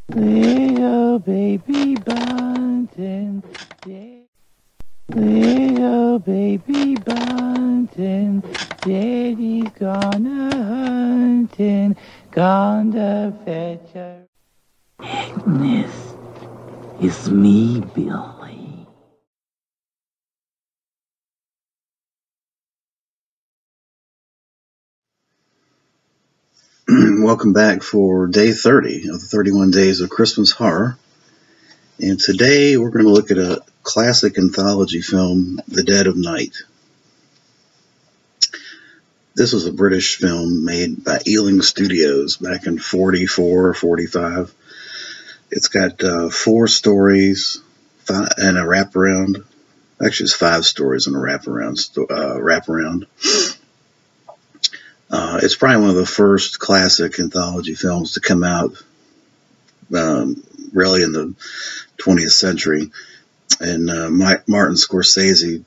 Little baby bunting, little baby bunting, daddy's gone a-hunting, gone to fetch a... Agnes, it's me, Billy. Welcome back for day 30 of the 31 Days of Christmas Horror. And today we're going to look at a classic anthology film, The Dead of Night. This was a British film made by Ealing Studios back in 44 or 45. It's got 4 stories and a wraparound. Actually, it's 5 stories and a wraparound. It's probably one of the first classic anthology films to come out really in the 20th century. And Martin Scorsese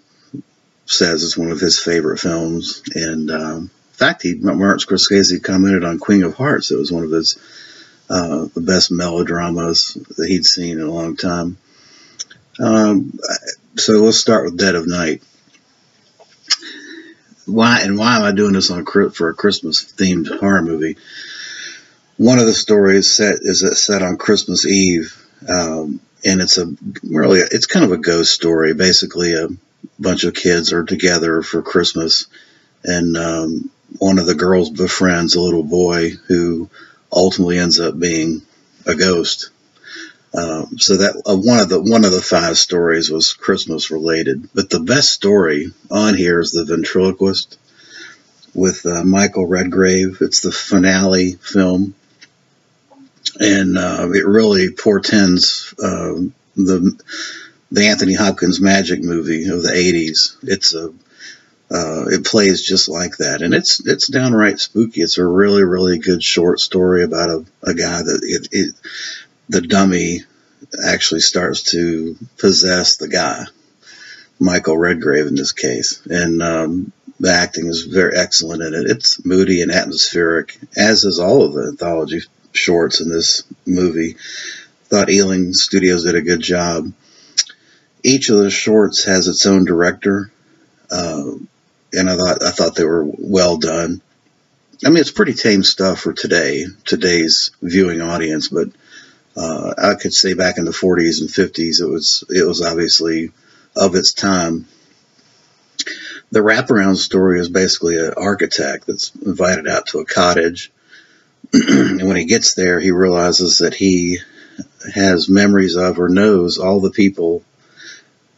says it's one of his favorite films. And in fact, Martin Scorsese commented on Queen of Hearts. It was one of his the best melodramas that he'd seen in a long time. So let's start with Dead of Night. Why am I doing this for a Christmas-themed horror movie? One of the stories is set on Christmas Eve, and it's kind of a ghost story. Basically, a bunch of kids are together for Christmas, and one of the girls befriends a little boy who ultimately ends up being a ghost. So that one of the 5 stories was Christmas related, but the best story on here is The Ventriloquist with Michael Redgrave. It's the finale film, and it really portends the Anthony Hopkins magic movie of the 80s. It plays just like that, and it's downright spooky. It's a really, really good short story about a guy that the dummy actually starts to possess the guy, Michael Redgrave in this case, and the acting is very excellent in it. It's moody and atmospheric, as is all of the anthology shorts in this movie. Thought Ealing Studios did a good job. Each of the shorts has its own director, and I thought they were well done. I mean, it's pretty tame stuff for today's viewing audience, but I could say back in the 40s and 50s, it was obviously of its time. The wraparound story is basically an architect that's invited out to a cottage, and when he gets there, he realizes that he has memories of or knows all the people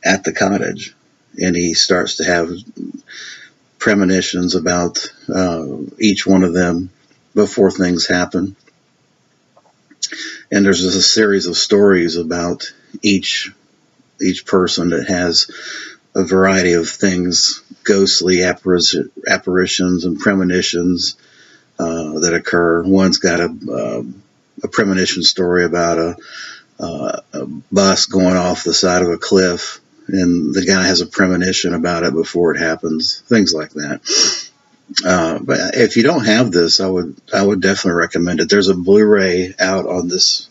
at the cottage, and he starts to have premonitions about each one of them before things happen. And there's just a series of stories about each person that has a variety of things, ghostly apparitions and premonitions that occur. One's got a premonition story about a bus going off the side of a cliff, and the guy has a premonition about it before it happens. Things like that. But if you don't have this, I would definitely recommend it. There's a Blu-ray out on this.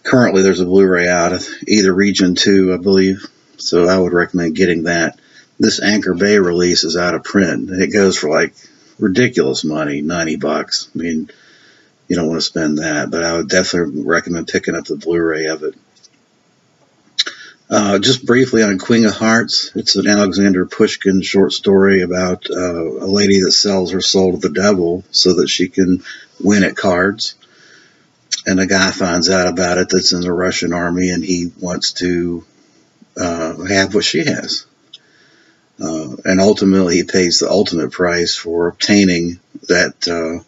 Currently, there's a Blu-ray out, either Region 2, I believe. So I would recommend getting that. This Anchor Bay release is out of print, and it goes for like ridiculous money, $90. I mean, you don't want to spend that, but I would definitely recommend picking up the Blu-ray of it. Just briefly on Queen of Hearts, it's an Alexander Pushkin short story about a lady that sells her soul to the devil so that she can win at cards. And a guy finds out about it that's in the Russian army, and he wants to have what she has. And ultimately, he pays the ultimate price for obtaining that.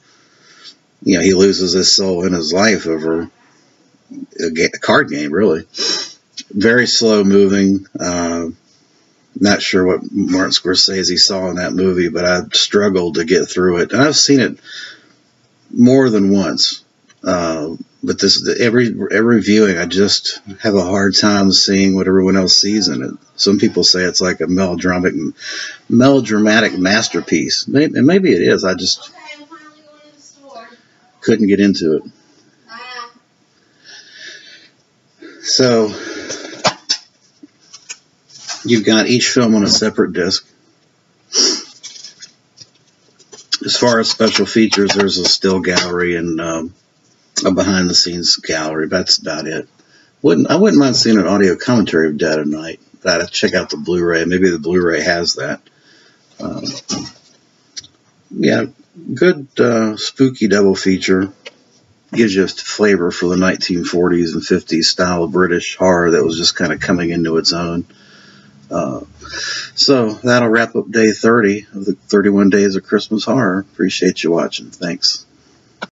He loses his soul and his life over a card game, really. Very slow moving. Not sure what Martin Scorsese saw in that movie, but I struggled to get through it. And I've seen it more than once. But every viewing, I just have a hard time seeing what everyone else sees in it. Some people say it's like a melodramatic masterpiece. Maybe it is. I just couldn't get into it. So you've got each film on a separate disc. As far as special features, there's a still gallery and a behind-the-scenes gallery. That's about it. I wouldn't mind seeing an audio commentary of Dead of Night. But I'd check out the Blu-ray. Maybe the Blu-ray has that. Yeah, good spooky double feature. Gives you a flavor for the 1940s and 50s style of British horror that was just kind of coming into its own. So that'll wrap up day 30 of the 31 Days of Christmas Horror. Appreciate you watching. Thanks.